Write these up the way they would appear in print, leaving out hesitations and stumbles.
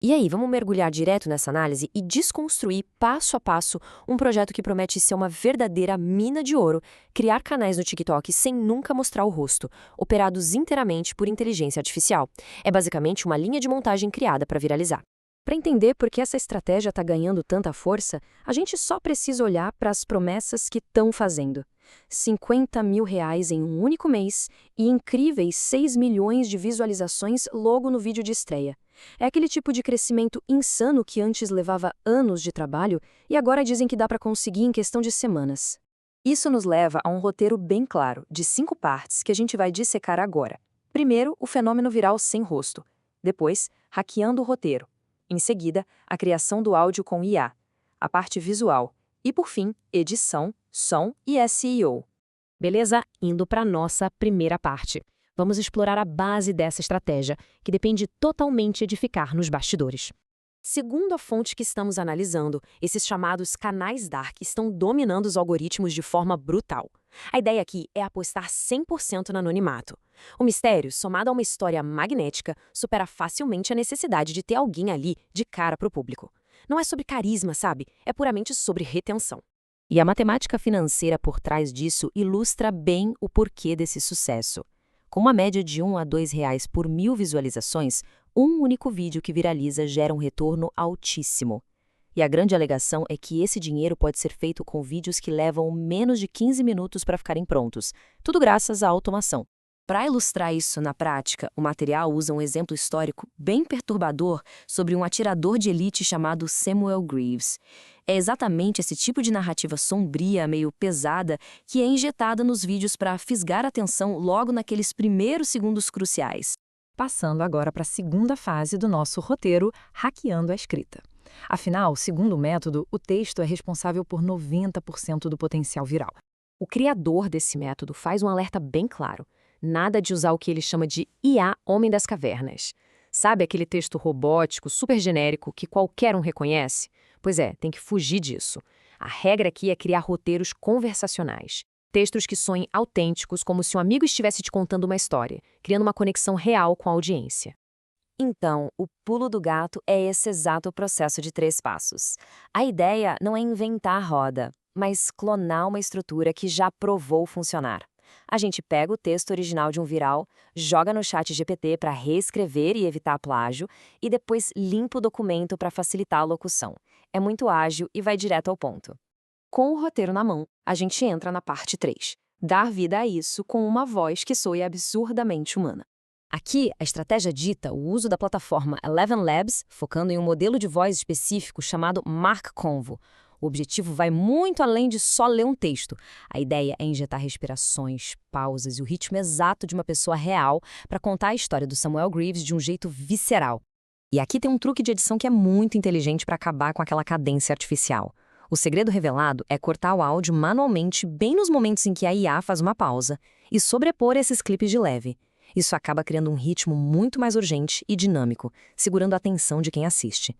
E aí, vamos mergulhar direto nessa análise e desconstruir passo a passo um projeto que promete ser uma verdadeira mina de ouro, criar canais no TikTok sem nunca mostrar o rosto, operados inteiramente por inteligência artificial. É basicamente uma linha de montagem criada para viralizar. Para entender por que essa estratégia está ganhando tanta força, a gente só precisa olhar para as promessas que estão fazendo. R$ 50 mil em um único mês e incríveis 6 milhões de visualizações logo no vídeo de estreia. É aquele tipo de crescimento insano que antes levava anos de trabalho e agora dizem que dá para conseguir em questão de semanas. Isso nos leva a um roteiro bem claro, de 5 partes, que a gente vai dissecar agora. Primeiro, o fenômeno viral sem rosto. Depois, hackeando o roteiro. Em seguida, a criação do áudio com IA. A parte visual. E, por fim, edição, som e SEO. Beleza? Indo para a nossa primeira parte. Vamos explorar a base dessa estratégia, que depende totalmente de ficar nos bastidores. Segundo a fonte que estamos analisando, esses chamados canais dark estão dominando os algoritmos de forma brutal. A ideia aqui é apostar 100% no anonimato. O mistério, somado a uma história magnética, supera facilmente a necessidade de ter alguém ali de cara para o público. Não é sobre carisma, sabe? É puramente sobre retenção. E a matemática financeira por trás disso ilustra bem o porquê desse sucesso. Com uma média de R$ 1 a R$ 2 por 1.000 visualizações, um único vídeo que viraliza gera um retorno altíssimo. E a grande alegação é que esse dinheiro pode ser feito com vídeos que levam menos de 15 minutos para ficarem prontos, tudo graças à automação. Para ilustrar isso na prática, o material usa um exemplo histórico bem perturbador sobre um atirador de elite chamado Samuel Greaves. É exatamente esse tipo de narrativa sombria, meio pesada, que é injetada nos vídeos para fisgar a atenção logo naqueles primeiros segundos cruciais. Passando agora para a segunda fase do nosso roteiro, hackeando a escrita. Afinal, segundo o método, o texto é responsável por 90% do potencial viral. O criador desse método faz um alerta bem claro. Nada de usar o que ele chama de IA Homem das Cavernas. Sabe aquele texto robótico, super genérico, que qualquer um reconhece? Pois é, tem que fugir disso. A regra aqui é criar roteiros conversacionais. Textos que soem autênticos, como se um amigo estivesse te contando uma história, criando uma conexão real com a audiência. Então, o pulo do gato é esse exato processo de 3 passos. A ideia não é inventar a roda, mas clonar uma estrutura que já provou funcionar. A gente pega o texto original de um viral, joga no chat GPT para reescrever e evitar plágio, e depois limpa o documento para facilitar a locução. É muito ágil e vai direto ao ponto. Com o roteiro na mão, a gente entra na parte 3. Dar vida a isso com uma voz que soe absurdamente humana. Aqui, a estratégia dita o uso da plataforma Eleven Labs, focando em um modelo de voz específico chamado Mark Convo. O objetivo vai muito além de só ler um texto. A ideia é injetar respirações, pausas e o ritmo exato de uma pessoa real para contar a história do Samuel Greaves de um jeito visceral. E aqui tem um truque de edição que é muito inteligente para acabar com aquela cadência artificial. O segredo revelado é cortar o áudio manualmente bem nos momentos em que a IA faz uma pausa e sobrepor esses clipes de leve. Isso acaba criando um ritmo muito mais urgente e dinâmico, segurando a atenção de quem assiste.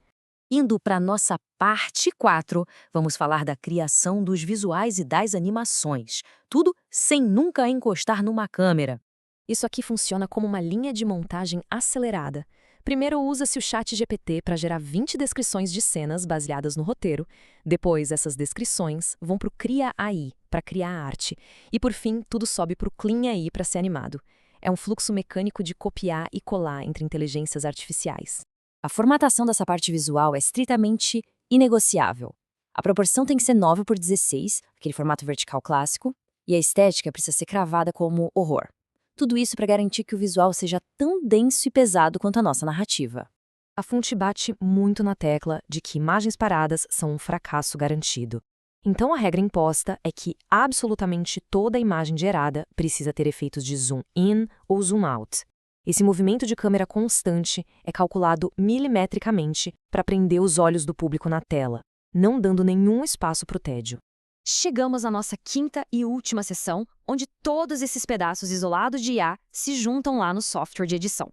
Indo para a nossa parte 4, vamos falar da criação dos visuais e das animações. Tudo sem nunca encostar numa câmera. Isso aqui funciona como uma linha de montagem acelerada. Primeiro usa-se o chat GPT para gerar 20 descrições de cenas baseadas no roteiro. Depois, essas descrições vão para o Cria AI, para criar arte. E por fim, tudo sobe para o Clean AI para ser animado. É um fluxo mecânico de copiar e colar entre inteligências artificiais. A formatação dessa parte visual é estritamente inegociável. A proporção tem que ser 9:16, aquele formato vertical clássico, e a estética precisa ser cravada como horror. Tudo isso para garantir que o visual seja tão denso e pesado quanto a nossa narrativa. A fonte bate muito na tecla de que imagens paradas são um fracasso garantido. Então a regra imposta é que absolutamente toda a imagem gerada precisa ter efeitos de zoom in ou zoom out. Esse movimento de câmera constante é calculado milimetricamente para prender os olhos do público na tela, não dando nenhum espaço para o tédio. Chegamos à nossa quinta e última sessão, onde todos esses pedaços isolados de IA se juntam lá no software de edição.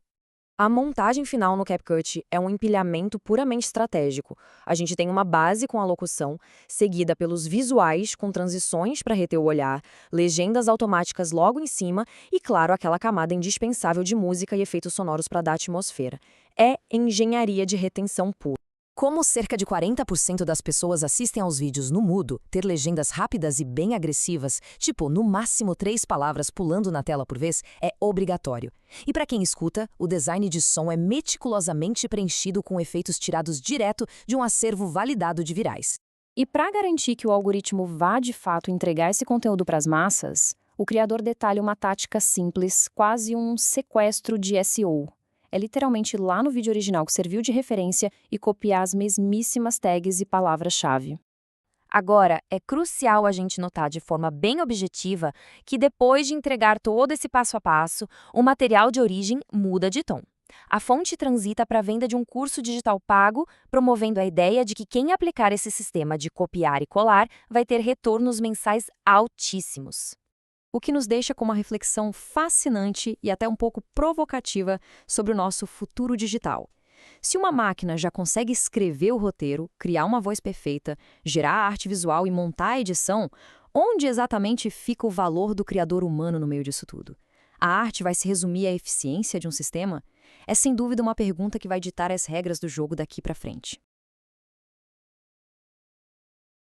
A montagem final no CapCut é um empilhamento puramente estratégico. A gente tem uma base com a locução, seguida pelos visuais com transições para reter o olhar, legendas automáticas logo em cima e, claro, aquela camada indispensável de música e efeitos sonoros para dar atmosfera. É engenharia de retenção pura. Como cerca de 40% das pessoas assistem aos vídeos no mudo, ter legendas rápidas e bem agressivas, tipo no máximo 3 palavras pulando na tela por vez, é obrigatório. E para quem escuta, o design de som é meticulosamente preenchido com efeitos tirados direto de um acervo validado de virais. E para garantir que o algoritmo vá de fato entregar esse conteúdo para as massas, o criador detalha uma tática simples, quase um sequestro de SEO. É literalmente ir lá no vídeo original que serviu de referência e copiar as mesmíssimas tags e palavras-chave. Agora, é crucial a gente notar de forma bem objetiva que depois de entregar todo esse passo a passo, o material de origem muda de tom. A fonte transita para a venda de um curso digital pago, promovendo a ideia de que quem aplicar esse sistema de copiar e colar vai ter retornos mensais altíssimos. O que nos deixa com uma reflexão fascinante e até um pouco provocativa sobre o nosso futuro digital. Se uma máquina já consegue escrever o roteiro, criar uma voz perfeita, gerar a arte visual e montar a edição, onde exatamente fica o valor do criador humano no meio disso tudo? A arte vai se resumir à eficiência de um sistema? É sem dúvida uma pergunta que vai ditar as regras do jogo daqui para frente.